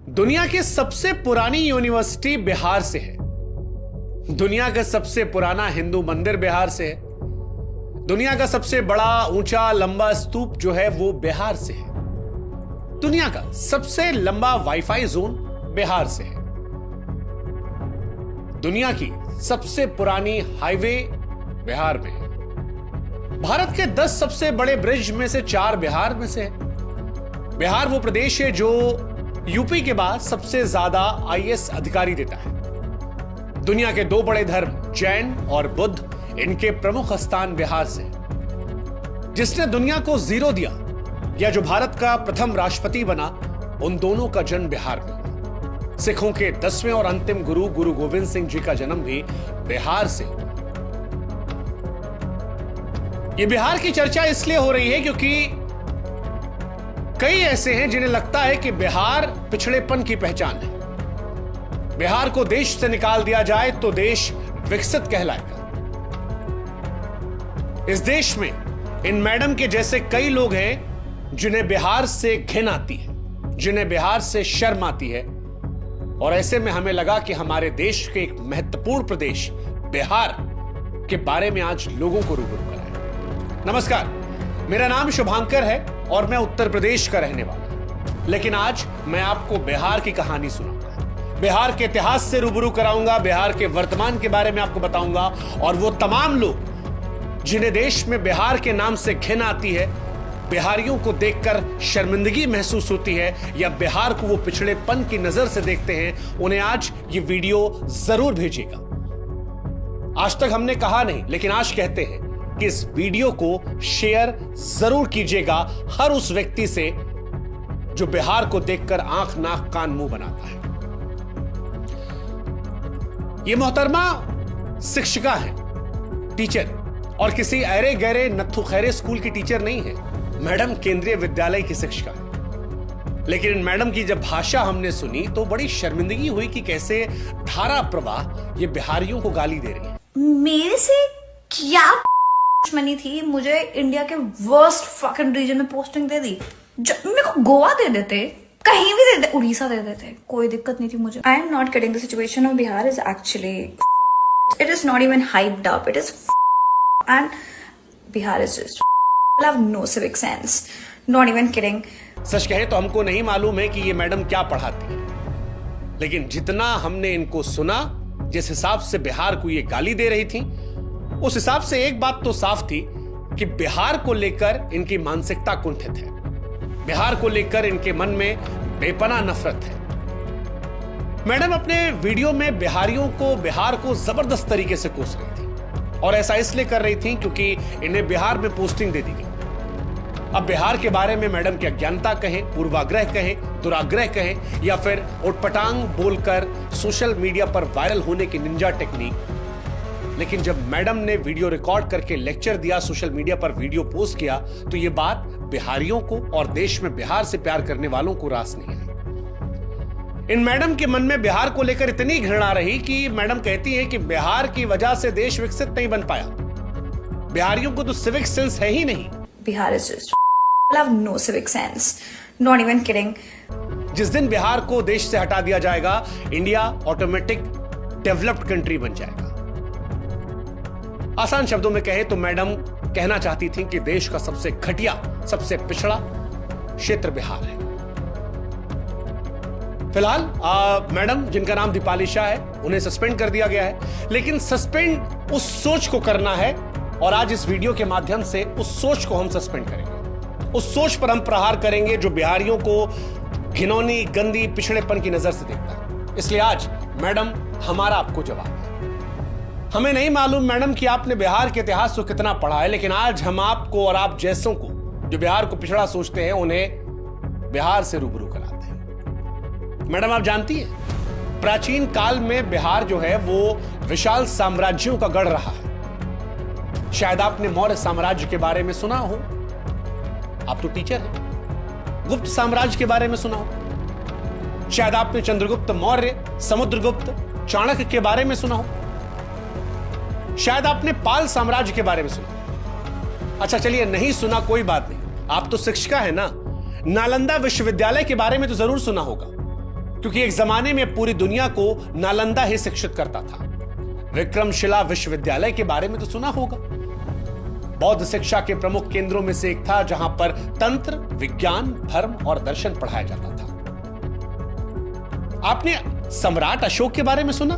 दुनिया की सबसे पुरानी यूनिवर्सिटी बिहार से है। दुनिया का सबसे पुराना हिंदू मंदिर बिहार से है। दुनिया का सबसे बड़ा ऊंचा लंबा स्तूप जो है वो बिहार से है। दुनिया का सबसे लंबा वाईफाई जोन बिहार से है। दुनिया की सबसे पुरानी हाईवे बिहार में है। भारत के 10 सबसे बड़े ब्रिज में से 4 बिहार में से है। बिहार वो प्रदेश है जो यूपी के बाद सबसे ज्यादा आईएएस अधिकारी देता है। दुनिया के 2 बड़े धर्म जैन और बुद्ध, इनके प्रमुख स्थान बिहार से है। जिसने दुनिया को 0 दिया या जो भारत का प्रथम राष्ट्रपति बना, उन दोनों का जन्म बिहार में हुआ। सिखों के 10वें और अंतिम गुरु गुरु गोविंद सिंह जी का जन्म भी बिहार से हुआ। यह बिहार की चर्चा इसलिए हो रही है क्योंकि कई ऐसे हैं जिन्हें लगता है कि बिहार पिछड़ेपन की पहचान है। बिहार को देश से निकाल दिया जाए तो देश विकसित कहलाएगा। इस देश में इन मैडम के जैसे कई लोग हैं जिन्हें बिहार से घिन आती है, जिन्हें बिहार से शर्म आती है। और ऐसे में हमें लगा कि हमारे देश के एक महत्वपूर्ण प्रदेश बिहार के बारे में आज लोगों को रूबरू कराएं। नमस्कार, मेरा नाम शुभांकर है और मैं उत्तर प्रदेश का रहने वाला हूं। लेकिन आज मैं आपको बिहार की कहानी सुनाऊंगा, बिहार के इतिहास से रूबरू कराऊंगा, बिहार के वर्तमान के बारे में आपको बताऊंगा। और वो तमाम लोग जिन्हें देश में बिहार के नाम से घिन आती है, बिहारियों को देखकर शर्मिंदगी महसूस होती है या बिहार को वो पिछड़ेपन की नजर से देखते हैं, उन्हें आज ये वीडियो जरूर भेजिएगा। आज तक हमने कहा नहीं, लेकिन आज कहते हैं कि इस वीडियो को शेयर जरूर कीजिएगा हर उस व्यक्ति से जो बिहार को देखकर आंख नाक कान मुंह बनाता है। यह मोहतरमा शिक्षिका है, टीचर, और किसी अरे गहरे नत्थु खैरे स्कूल की टीचर नहीं है। मैडम केंद्रीय विद्यालय की शिक्षिका है। लेकिन मैडम की जब भाषा हमने सुनी तो बड़ी शर्मिंदगी हुई कि कैसे धारा प्रवाह ये बिहारियों को गाली दे रही है। मेरे से क्या दुश्मनी थी? मुझे इंडिया के वर्स्ट फकिंग रीजन में पोस्टिंग दे दी। मेरे को गोवा दे देते, कहीं भी दे देते, उड़ीसा दे देते, कोई दिक्कत नहीं थी मुझे। I am not kidding, the situation of Bihar is actually, it is not even hyped up, it is and Bihar is just have no civic sense, not even kidding. सच कहे तो हमको नहीं मालूम है कि ये मैडम क्या पढ़ाती है, लेकिन जितना हमने इनको सुना, जिस हिसाब से बिहार को ये गाली दे रही थी, उस हिसाब से एक बात तो साफ थी कि बिहार को लेकर इनकी मानसिकता कुंठित है। बिहार को लेकर इनके मन में बेपनाह नफरत है। मैडम अपने वीडियो में बिहार को जबरदस्त तरीके से कोस रही थी, और ऐसा इसलिए कर रही थी क्योंकि इन्हें बिहार में पोस्टिंग दे दी गई। अब बिहार के बारे में मैडम की अज्ञानता कहें, पूर्वाग्रह कहें, दुराग्रह कहें, या फिर उटपटांग बोलकर सोशल मीडिया पर वायरल होने की निंजा टेक्निक, लेकिन जब मैडम ने वीडियो रिकॉर्ड करके लेक्चर दिया, सोशल मीडिया पर वीडियो पोस्ट किया, तो यह बात बिहारियों को और देश में बिहार से प्यार करने वालों को रास नहीं आई। इन मैडम के मन में बिहार को लेकर इतनी घृणा रही कि मैडम कहती हैं कि बिहार की वजह से देश विकसित नहीं बन पाया। बिहारियों को तो सिविक सेंस है ही नहीं। Bihar is just have no civic sense, not even kidding. जिस दिन बिहार को देश से हटा दिया जाएगा, इंडिया ऑटोमेटिक डेवलप्ड कंट्री बन जाएगा। आसान शब्दों में कहे तो मैडम कहना चाहती थी कि देश का सबसे घटिया, सबसे पिछड़ा क्षेत्र बिहार है। फिलहाल मैडम, जिनका नाम दीपाली शाह है, उन्हें सस्पेंड कर दिया गया है। लेकिन सस्पेंड उस सोच को करना है, और आज इस वीडियो के माध्यम से उस सोच को हम सस्पेंड करेंगे। उस सोच पर हम प्रहार करेंगे जो बिहारियों को घिनौनी, गंदी, पिछड़ेपन की नजर से देखता है। इसलिए आज मैडम, हमारा आपको जवाब है। हमें नहीं मालूम मैडम कि आपने बिहार के इतिहास को कितना पढ़ा है, लेकिन आज हम आपको और आप जैसों को जो बिहार को पिछड़ा सोचते हैं, उन्हें बिहार से रूबरू कराते हैं। मैडम, आप जानती हैं, प्राचीन काल में बिहार जो है वो विशाल साम्राज्यों का गढ़ रहा है। शायद आपने मौर्य साम्राज्य के बारे में सुना हो, आप तो टीचर हैं। गुप्त साम्राज्य के बारे में सुना हो, शायद आपने चंद्रगुप्त मौर्य, समुद्रगुप्त, चाणक्य के बारे में सुना हो, शायद आपने पाल साम्राज्य के बारे में सुना। अच्छा चलिए, नहीं सुना कोई बात नहीं, आप तो शिक्षिका है ना। नालंदा विश्वविद्यालय के बारे में तो जरूर सुना होगा। क्योंकि एक जमाने में पूरी दुनिया को नालंदा ही शिक्षित करता था। विक्रमशिला विश्वविद्यालय के बारे में तो सुना होगा। बौद्ध शिक्षा के प्रमुख केंद्रों में से एक था, जहां पर तंत्र, विज्ञान, धर्म और दर्शन पढ़ाया जाता था। आपने सम्राट अशोक के बारे में सुना?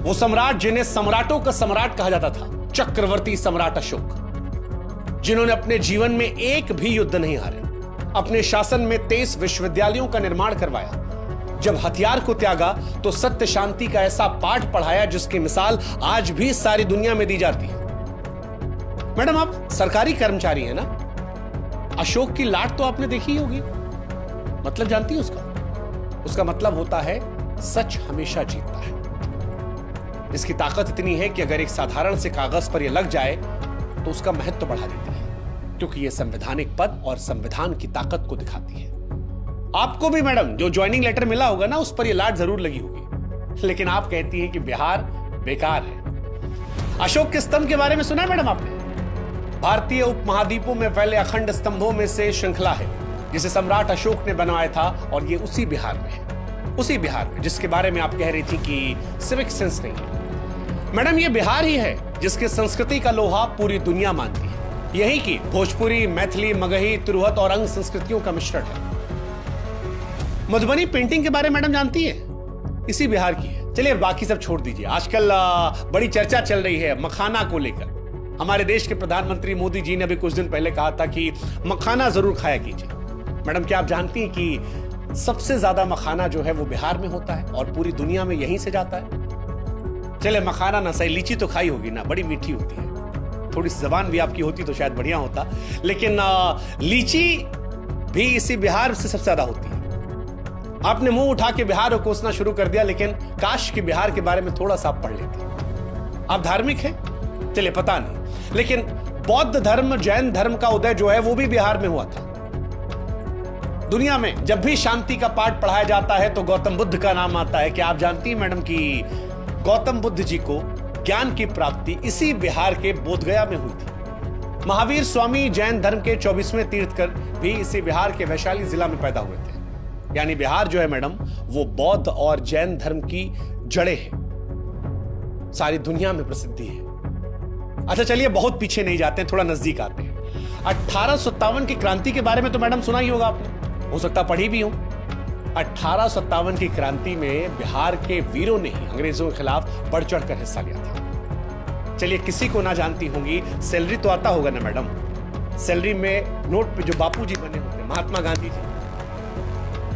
वो सम्राट जिन्हें सम्राटों का सम्राट कहा जाता था, चक्रवर्ती सम्राट अशोक, जिन्होंने अपने जीवन में एक भी युद्ध नहीं हारे, अपने शासन में 23 विश्वविद्यालयों का निर्माण करवाया। जब हथियार को त्यागा तो सत्य शांति का ऐसा पाठ पढ़ाया जिसकी मिसाल आज भी सारी दुनिया में दी जाती है। मैडम, आप सरकारी कर्मचारी हैं ना? अशोक की लाट तो आपने देखी ही होगी। मतलब जानती है उसका मतलब होता है सच हमेशा जीतता है। इसकी ताकत इतनी है कि अगर एक साधारण से कागज पर यह लग जाए तो उसका महत्व बढ़ा देती है, क्योंकि यह संवैधानिक पद और संविधान की ताकत को दिखाती है। आपको भी मैडम जो ज्वाइनिंग लेटर मिला होगा ना, उस पर यह लाट जरूर लगी होगी, लेकिन आप कहती हैं कि बिहार बेकार है। अशोक के स्तंभ के बारे में सुना है मैडम आपने? भारतीय उपमहाद्वीपों में फैले अखंड स्तंभों में से श्रृंखला है जिसे सम्राट अशोक ने बनवाया था, और ये उसी बिहार में है, उसी बिहार में जिसके बारे में आप कह रही थी कि सिविक सेंस नहीं है। मैडम, ये बिहार ही है जिसके संस्कृति का लोहा पूरी दुनिया मानती है। यही की भोजपुरी, मैथिली, मगही, तिरहुत और अंग संस्कृतियों का मिश्रण है। मधुबनी पेंटिंग के बारे में मैडम जानती है? इसी बिहार की है। चलिए बाकी सब छोड़ दीजिए। आजकल बड़ी चर्चा चल रही है मखाना को लेकर। हमारे देश के प्रधानमंत्री मोदी जी ने अभी कुछ दिन पहले कहा था कि मखाना जरूर खाया कीजिए। मैडम, क्या आप जानती हैं कि सबसे ज्यादा मखाना जो है वो बिहार में होता है और पूरी दुनिया में यहीं से जाता है? चले मखाना ना सही, लीची तो खाई होगी ना, बड़ी मीठी होती है। थोड़ी सी जबान भी आपकी होती तो शायद बढ़िया होता, लेकिन लीची भी इसी बिहार से सबसे ज्यादा होती है। आपने मुंह उठा के बिहार को कोसना शुरू कर दिया, लेकिन काश कि बिहार के बारे में थोड़ा सा आप पढ़ लेते। आप धार्मिक हैं? चलिए पता नहीं, लेकिन बौद्ध धर्म, जैन धर्म का उदय जो है वो भी बिहार में हुआ था। दुनिया में जब भी शांति का पाठ पढ़ाया जाता है तो गौतम बुद्ध का नाम आता है। क्या आप जानती हैं मैडम कि गौतम बुद्ध जी को ज्ञान की प्राप्ति इसी बिहार के बोधगया में हुई थी? महावीर स्वामी जैन धर्म के 24वें तीर्थकर भी इसी बिहार के वैशाली जिला में पैदा हुए थे। यानी बिहार जो है मैडम वो बौद्ध और जैन धर्म की जड़ें हैं, सारी दुनिया में प्रसिद्धि है। अच्छा चलिए बहुत पीछे नहीं जाते हैं, थोड़ा नजदीक आते हैं। 1857 की क्रांति के बारे में तो मैडम सुना ही होगा आपने, हो सकता पढ़ी भी हो। 1857 की क्रांति में बिहार के वीरों ने ही अंग्रेजों के खिलाफ बढ़ चढ़कर हिस्सा लिया था। चलिए किसी को ना जानती होंगी, सैलरी तो आता होगा ना मैडम? सैलरी में नोट पे जो बापू जी बने होते, महात्मा गांधी जी,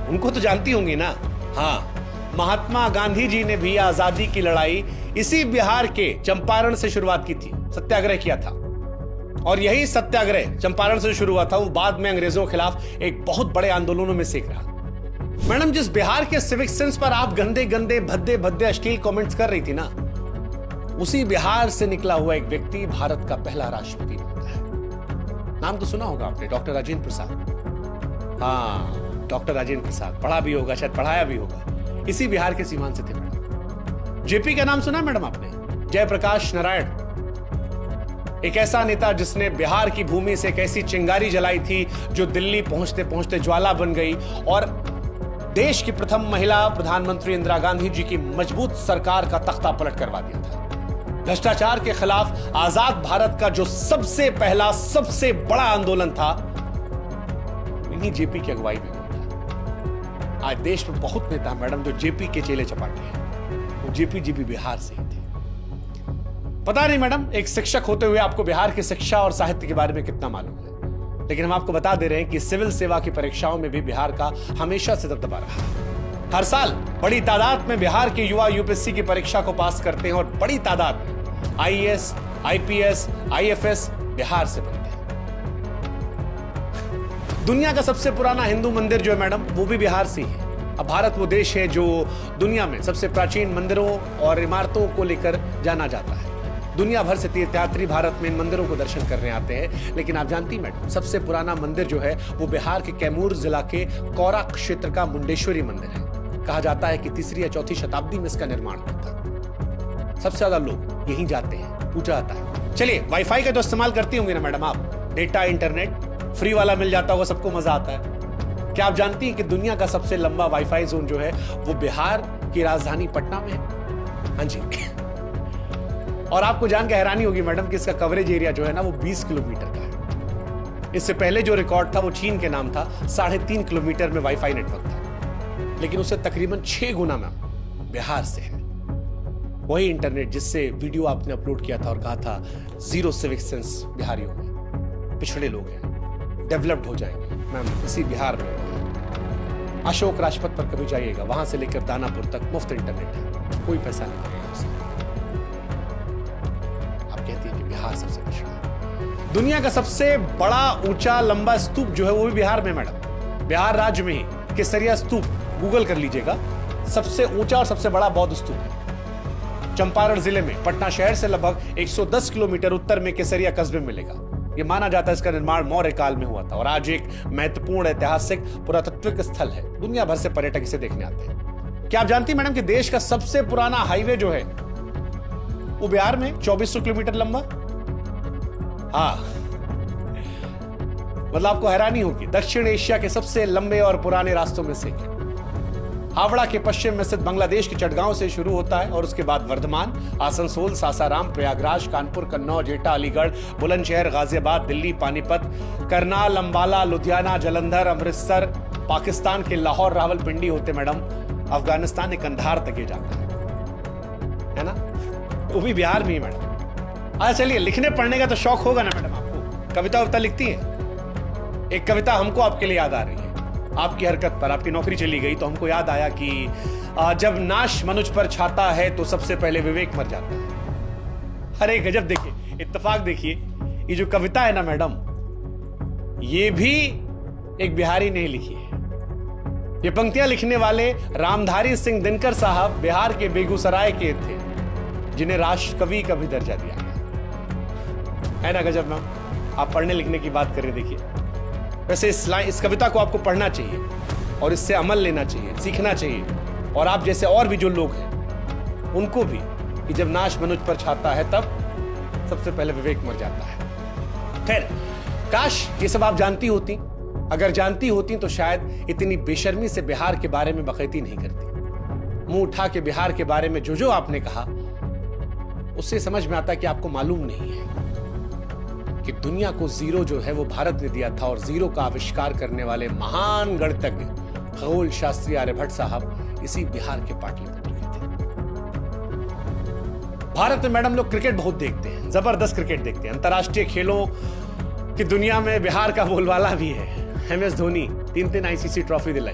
उनको तो जानती होंगी ना? हाँ, महात्मा गांधी जी ने भी आजादी की लड़ाई इसी बिहार के चंपारण से शुरुआत की थी, सत्याग्रह किया था। और यही सत्याग्रह चंपारण से शुरू हुआ था, वो बाद में अंग्रेजों के खिलाफ एक बहुत बड़े आंदोलनों में से एक रहा। मैडम, जिस बिहार के सिविक सेंस पर आप गंदे गंदे भद्दे भद्दे अश्लील कमेंट्स कर रही थी ना, उसी बिहार से निकला हुआ एक व्यक्ति भारत का पहला राष्ट्रपति बनता है। नाम तो सुना होगा आपने, डॉक्टर राजेंद्र प्रसाद। हाँ, डॉक्टर राजेंद्र प्रसाद, पढ़ा भी होगा, शायद पढ़ाया भी होगा। इसी बिहार के सीमांत से थे मैडम। जेपी का नाम सुना मैडम आपने? जयप्रकाश नारायण, एक ऐसा नेता जिसने बिहार की भूमि से एक ऐसी चिंगारी जलाई थी जो दिल्ली पहुंचते पहुंचते ज्वाला बन गई और देश की प्रथम महिला प्रधानमंत्री इंदिरा गांधी जी की मजबूत सरकार का तख्ता पलट करवा दिया था। भ्रष्टाचार के खिलाफ आजाद भारत का जो सबसे पहला, सबसे बड़ा आंदोलन था, इन्हीं जेपी की अगुवाई में हुआ था। आज देश में बहुत नेता मैडम जो जेपी के चेले चपाटे हैं, वो जेपी जी भी बिहार से ही थे। पता नहीं मैडम, एक शिक्षक होते हुए आपको बिहार की शिक्षा और साहित्य के बारे में कितना मालूम है, लेकिन हम आपको बता दे रहे हैं कि सिविल सेवा की परीक्षाओं में भी बिहार का हमेशा से दबदबा रहा है। हर साल बड़ी तादाद में बिहार के युवा यूपीएससी की परीक्षा को पास करते हैं और बड़ी तादाद में आईएएस, आईपीएस, आईएफएस बिहार से बनते हैं। दुनिया का सबसे पुराना हिंदू मंदिर जो है मैडम, वो भी बिहार से ही है। अब भारत वो देश है जो दुनिया में सबसे प्राचीन मंदिरों और इमारतों को लेकर जाना जाता है। दुनिया भर से तीर्थयात्री भारत में इन मंदिरों को दर्शन करने आते हैं, लेकिन आप जानती मैडम, सबसे पुराना मंदिर जो है वो बिहार के कैमूर जिला के कौरा क्षेत्र का मुंडेश्वरी मंदिर है। कहा जाता है कि 3री या 4थी शताब्दी में इसका निर्माण हुआ था। सबसे ज्यादा लोग यहीं जाते हैं, पूजा आता है। चलिए, वाईफाई का तो इस्तेमाल करती होंगी ना मैडम आप? डेटा, इंटरनेट फ्री वाला मिल जाता होगा, सबको मजा आता है। क्या आप जानती हैं कि दुनिया का सबसे लंबा वाईफाई जोन जो है वो बिहार की राजधानी पटना में है? हाँ जी। और आपको जान के हैरानी होगी मैडम कि इसका कवरेज एरिया जो है ना वो 20 किलोमीटर का है। इससे पहले जो रिकॉर्ड था वो चीन के नाम था, 3.5 किलोमीटर में वाईफाई नेटवर्क था, लेकिन उससे तकरीबन 6 गुना में बिहार से है वही इंटरनेट जिससे वीडियो आपने अपलोड किया था और कहा था जीरो सिविक सेंस बिहारियों में, पिछड़े लोग हैं, डेवलप्ड हो जाएंगे। मैम इसी बिहार में अशोक राजपथ पर कभी जाइएगा, वहां से लेकर दानापुर तक मुफ्त इंटरनेट है, कोई पैसा नहीं लगेगा उससे। आप कहती हैं कि बिहार सबसे पिछड़ा है। दुनिया का सबसे बड़ा ऊंचा लंबा स्तूप जो है वो भी बिहार में मैडम, बिहार राज्य में ही केसरिया स्तूप, गूगल कर लीजिएगा, सबसे ऊंचा और सबसे बड़ा बौद्ध स्तूप है। चंपारण जिले में पटना शहर से लगभग 110 किलोमीटर उत्तर में केसरिया कस्बे में मिलेगा। यह माना जाता है इसका निर्माण मौर्य काल में हुआ था और आज एक महत्वपूर्ण ऐतिहासिक पुरातत्विक स्थल है। दुनिया भर से पर्यटक इसे देखने आते हैं। क्या आप जानती हैं मैडम कि देश का सबसे पुराना हाईवे जो है वो बिहार में 2400 किलोमीटर लंबा? हाँ, मतलब आपको हैरानी होगी, दक्षिण एशिया के सबसे लंबे और पुराने रास्तों में से एक है। हावड़ा के पश्चिम में स्थित बांग्लादेश के चटगांव से शुरू होता है और उसके बाद वर्धमान, आसनसोल, सासाराम, प्रयागराज, कानपुर, कन्नौज, एटा, अलीगढ़, बुलंदशहर, गाजियाबाद, दिल्ली, पानीपत, करनाल, अंबाला, लुधियाना, जलंधर, अमृतसर, पाकिस्तान के लाहौर, रावलपिंडी होते मैडम अफगानिस्तान के कंधार तक ये जाता है ना, वो भी बिहार में ही मैडम। अच्छा चलिए, लिखने पढ़ने का तो शौक होगा ना मैडम आपको, कविता वविता लिखती हैं? एक कविता हमको आपके लिए याद आ रही है, आपकी हरकत पर, आपकी नौकरी चली गई तो हमको याद आया कि जब नाश मनुष्य पर छाता है तो सबसे पहले विवेक मर जाता है। अरे गजब, देखिए इत्तेफाक, देखिए ये जो कविता है ना मैडम, ये भी एक बिहारी ने लिखी है। ये पंक्तियां लिखने वाले रामधारी सिंह दिनकर साहब बिहार के बेगूसराय के थे, जिन्हें राष्ट्र कवि का भी दर्जा दिया गया है ना। गजब मैम, आप पढ़ने लिखने की बात करें, देखिए वैसे इस कविता को आपको पढ़ना चाहिए और इससे अमल लेना चाहिए, सीखना चाहिए, और आप जैसे और भी जो लोग हैं उनको भी, कि जब नाश मनुष्य पर छाता है तब सबसे पहले विवेक मर जाता है। खैर, काश ये सब आप जानती होती, अगर जानती होती तो शायद इतनी बेशर्मी से बिहार के बारे में बकैती नहीं करती। मुंह उठा के बिहार के बारे में जो आपने कहा उससे समझ में आता कि आपको मालूम नहीं है कि दुनिया को जीरो जो है वो भारत ने दिया था, और जीरो का आविष्कार करने वाले महान गणितज्ञ खगोल शास्त्री आर्यभट्ट साहब इसी बिहार के पाटलिपुत्र के थे। भारत में मैडम लोग क्रिकेट बहुत देखते हैं, जबरदस्त क्रिकेट देखते हैं। अंतर्राष्ट्रीय खेलों की दुनिया में बिहार का बोलबाला भी है। MS धोनी 3 ICC ट्रॉफी दिलाई,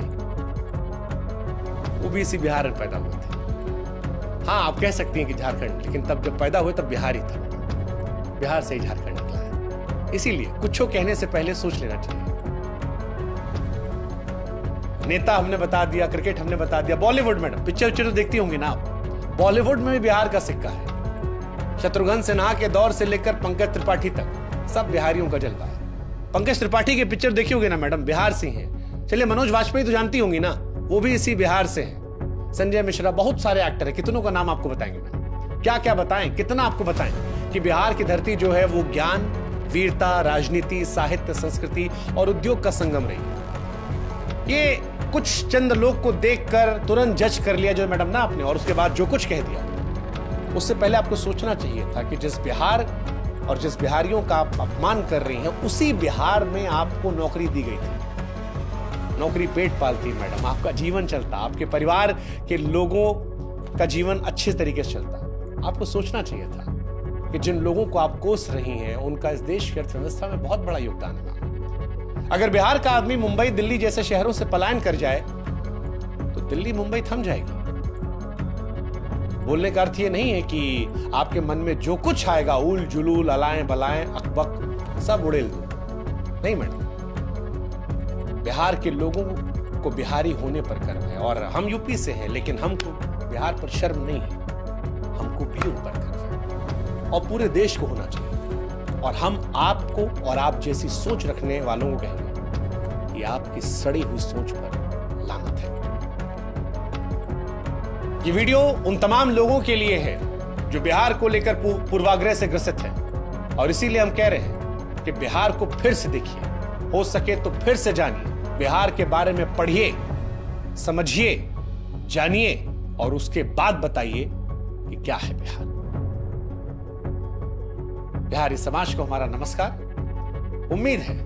वो भी इसी बिहार में पैदा हुए थे। हाँ, आप कह सकती हैं कि झारखंड, लेकिन तब जब पैदा हुए तब बिहार ही था, बिहार से ही झारखंड निकला है। इसीलिए कुछ कहने से पहले सोच लेना चाहिए। नेता हमने बता दिया, क्रिकेट हमने बता दिया, बॉलीवुड मैडम पिक्चर तो देखती होंगी ना आप, बॉलीवुड में भी बिहार का सिक्का है। शत्रुघ्न सिन्हा के दौर से लेकर पंकज त्रिपाठी तक सब बिहारियों का जलवा है। पंकज त्रिपाठी के पिक्चर देखी होगी ना मैडम, बिहार से हैं। चलिए, मनोज वाजपेयी तो जानती होंगी ना, वो भी इसी बिहार से हैं। संजय मिश्रा, बहुत सारे एक्टर हैं, कितनों का नाम आपको बताएंगे मैडम, क्या क्या बताएं, कितना आपको बताएं कि बिहार की धरती जो है वो ज्ञान, वीरता, राजनीति, साहित्य, संस्कृति और उद्योग का संगम रही। ये कुछ चंद लोग को देखकर तुरंत जज कर लिया जो मैडम ना आपने, और उसके बाद जो कुछ कह दिया, उससे पहले आपको सोचना चाहिए था कि जिस बिहार और जिस बिहारियों का आप अपमान कर रही हैं, उसी बिहार में आपको नौकरी दी गई थी। नौकरी पेट पालती मैडम, आपका जीवन चलता, आपके परिवार के लोगों का जीवन अच्छे तरीके से चलता। आपको सोचना चाहिए था कि जिन लोगों को आप कोस रही हैं उनका इस देश की अर्थव्यवस्था में बहुत बड़ा योगदान है। अगर बिहार का आदमी मुंबई, दिल्ली जैसे शहरों से पलायन कर जाए तो दिल्ली मुंबई थम जाएगी। बोलने का अर्थ ये नहीं है कि आपके मन में जो कुछ आएगा, उल जुलूल, अलाएं बलाएं, अकबक, सब उड़ेल दो, नहीं मैडम। बिहार के लोगों को बिहारी होने पर गर्व है, और हम यूपी से हैं, लेकिन हमको बिहार पर शर्म नहीं है, हमको भी उन पर गर्व है, और पूरे देश को होना चाहिए। और हम आपको और आप जैसी सोच रखने वालों को कहेंगे कि आपकी सड़ी हुई सोच पर लानत है। ये वीडियो उन तमाम लोगों के लिए है जो बिहार को लेकर पूर्वाग्रह से ग्रसित है, और इसीलिए हम कह रहे हैं कि बिहार को फिर से देखिए, हो सके तो फिर से जानिए, बिहार के बारे में पढ़िए, समझिए, जानिए और उसके बाद बताइए कि क्या है बिहार। बिहारी समाज को हमारा नमस्कार। उम्मीद है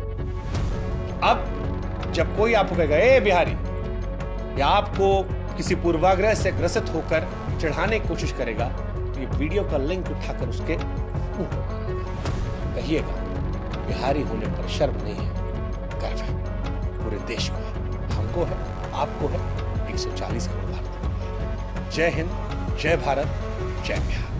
अब जब कोई आपको कहेगा ए बिहारी, या आपको किसी पूर्वाग्रह से ग्रसित होकर चढ़ाने की कोशिश करेगा, तो ये वीडियो का लिंक उठाकर उसके मुंह पर कहिएगा बिहारी होने पर शर्म नहीं है, गर्व है, पूरे देश को है, हमको है, आपको है, 140 करोड़ भारतीयों को है। जय हिंद, जय भारत, जय बिहार।